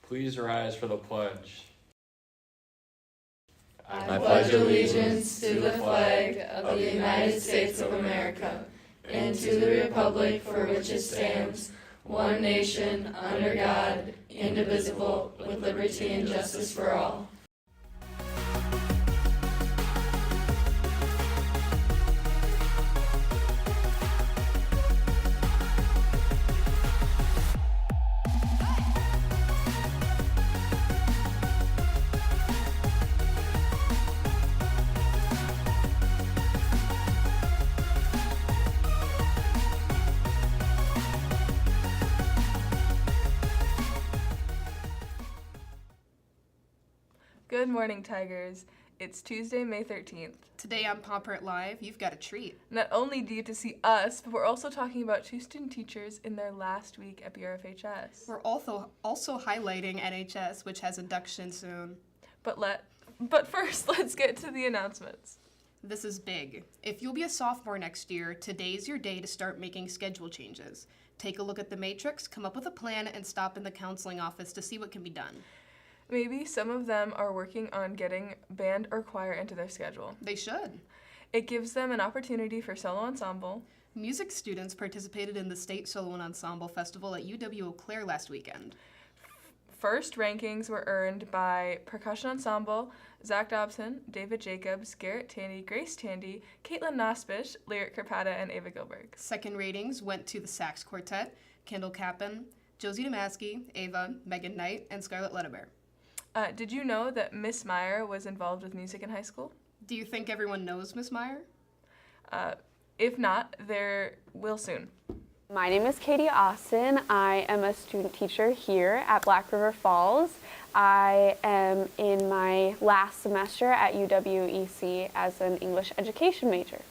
Please rise for the pledge. I pledge allegiance to the flag of the United States of America and to the republic for which it stands, one nation, under God, indivisible, with liberty and justice for all. Good morning, Tigers. It's Tuesday, May 13th. Today on Paw Print Live, you've got a treat. Not only do you get to see us, but we're also talking about two student teachers in their last week at BRFHS. We're also highlighting NHS, which has induction soon. But first, let's get to the announcements. This is big. If you'll be a sophomore next year, today's your day to start making schedule changes. Take a look at the matrix, come up with a plan, and stop in the counseling office to see what can be done. Maybe some of them are working on getting band or choir into their schedule. They should. It gives them an opportunity for solo ensemble. Music students participated in the State Solo and Ensemble Festival at UW Eau Claire last weekend. First rankings were earned by Percussion Ensemble, Zach Dobson, David Jacobs, Garrett Tandy, Grace Tandy, Caitlin Nospish, Lyric Carpata, and Ava Gilberg. Second ratings went to the Sax Quartet, Kendall Kappen, Josie Damaski, Ava, Megan Knight, and Scarlett Ledebear. Did you know that Miss Meyer was involved with music in high school? Do you think everyone knows Miss Meyer? If not, there will soon. My name is Katie Austin. I am a student teacher here at Black River Falls. I am in my last semester at UWEC as an English education major.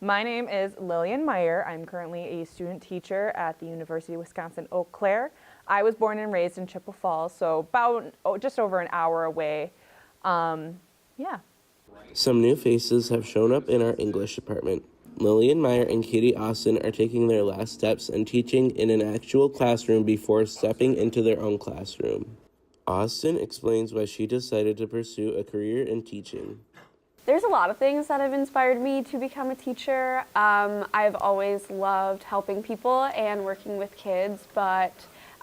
My name is Lillian Meyer. I'm currently a student teacher at the University of Wisconsin-Eau Claire. I was born and raised in Chippewa Falls, so about just over an hour away. Yeah. Some new faces have shown up in our English department. Lillian Meyer and Katie Austin are taking their last steps and teaching in an actual classroom before stepping into their own classroom. Austin explains why she decided to pursue a career in teaching. There's a lot of things that have inspired me to become a teacher. I've always loved helping people and working with kids, but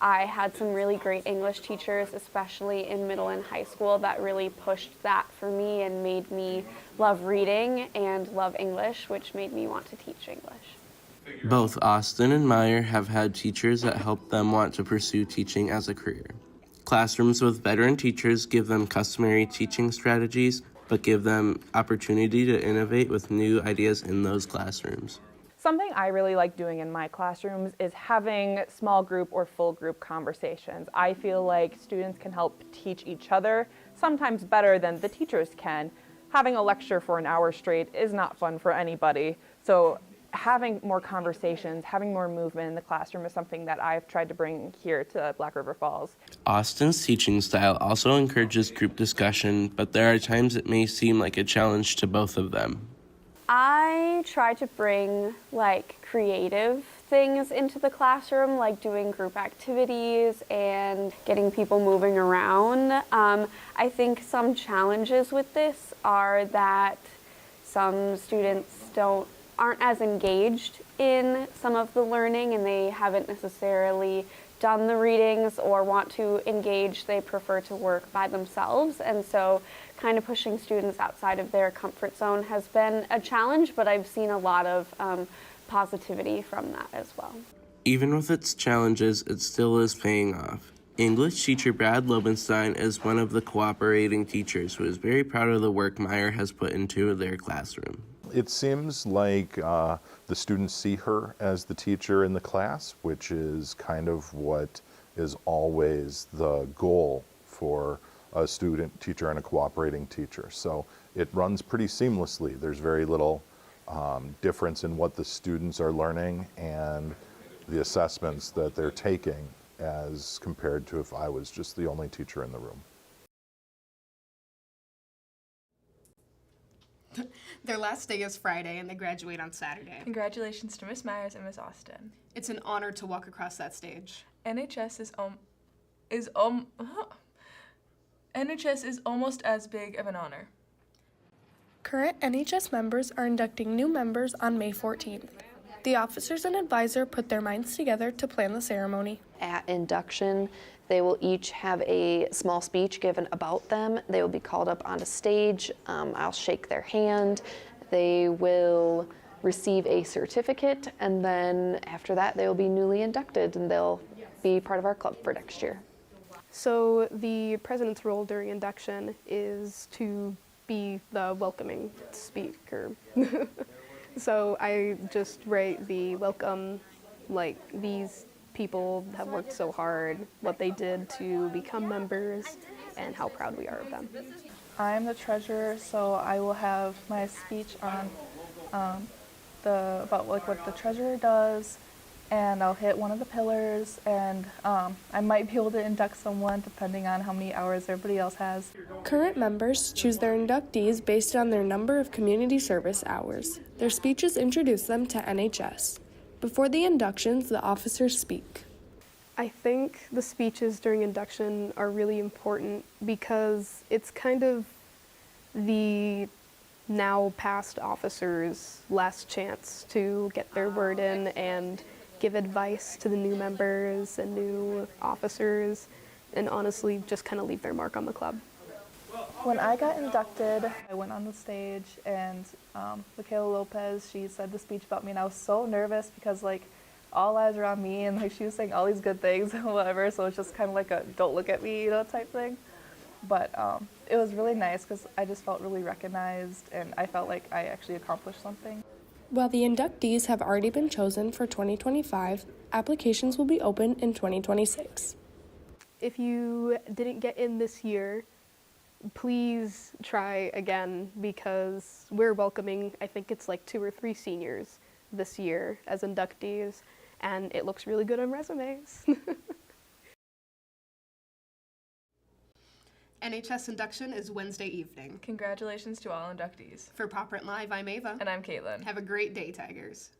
I had some really great English teachers, especially in middle and high school, that really pushed that for me and made me love reading and love English, which made me want to teach English. Both Austin and Meyer have had teachers that helped them want to pursue teaching as a career. Classrooms with veteran teachers give them customary teaching strategies, but give them opportunity to innovate with new ideas in those classrooms. Something I really like doing in my classrooms is having small group or full group conversations. I feel like students can help teach each other, sometimes better than the teachers can. Having a lecture for an hour straight is not fun for anybody. So having more conversations, having more movement in the classroom is something that I've tried to bring here to Black River Falls. Austin's teaching style also encourages group discussion, but there are times it may seem like a challenge to both of them. I try to bring creative things into the classroom, like doing group activities and getting people moving around. I think some challenges with this are that some students aren't as engaged in some of the learning, and they haven't necessarily done the readings or want to engage. They prefer to work by themselves, and so kind of pushing students outside of their comfort zone has been a challenge, but I've seen a lot of positivity from that as well. Even with its challenges, it still is paying off. English teacher Brad Lobenstein is one of the cooperating teachers who is very proud of the work Meyer has put into their classroom. It seems like the students see her as the teacher in the class, which is kind of what is always the goal for a student teacher and a cooperating teacher. So it runs pretty seamlessly. There's very little difference in what the students are learning and the assessments that they're taking as compared to if I was just the only teacher in the room. Their last day is Friday, and they graduate on Saturday. Congratulations to Miss Myers and Miss Austin. It's an honor to walk across that stage. NHS is is NHS is almost as big of an honor. Current NHS members are inducting new members on May 14th. The officers and advisor put their minds together to plan the ceremony. At induction, they will each have a small speech given about them. They will be called up onto stage. I'll shake their hand. They will receive a certificate, and then after that, they will be newly inducted, and they'll be part of our club for next year. So the president's role during induction is to be the welcoming speaker. So I just write the welcome, like these people have worked so hard, what they did to become members, and how proud we are of them. I'm the treasurer, so I will have my speech on about like what the treasurer does, and I'll hit one of the pillars, and I might be able to induct someone depending on how many hours everybody else has. Current members choose their inductees based on their number of community service hours. Their speeches introduce them to NHS. Before the inductions, the officers speak. I think the speeches during induction are really important because it's kind of the now past officers' last chance to get their word in and give advice to the new members and new officers, and honestly just kind of leave their mark on the club. When I got inducted, I went on the stage, and Michaela Lopez, she said the speech about me, and I was so nervous because like all eyes were on me, and like she was saying all these good things and whatever, so it's just kind of like a don't look at me, type thing. But it was really nice because I just felt really recognized, and I felt like I actually accomplished something. While the inductees have already been chosen for 2025, applications will be open in 2026. If you didn't get in this year, please try again because we're welcoming, I think it's like 2 or 3 seniors this year as inductees, and it looks really good on resumes. NHS induction is Wednesday evening. Congratulations to all inductees. For Paw Print Live, I'm Ava. And I'm Caitlin. Have a great day, Tigers.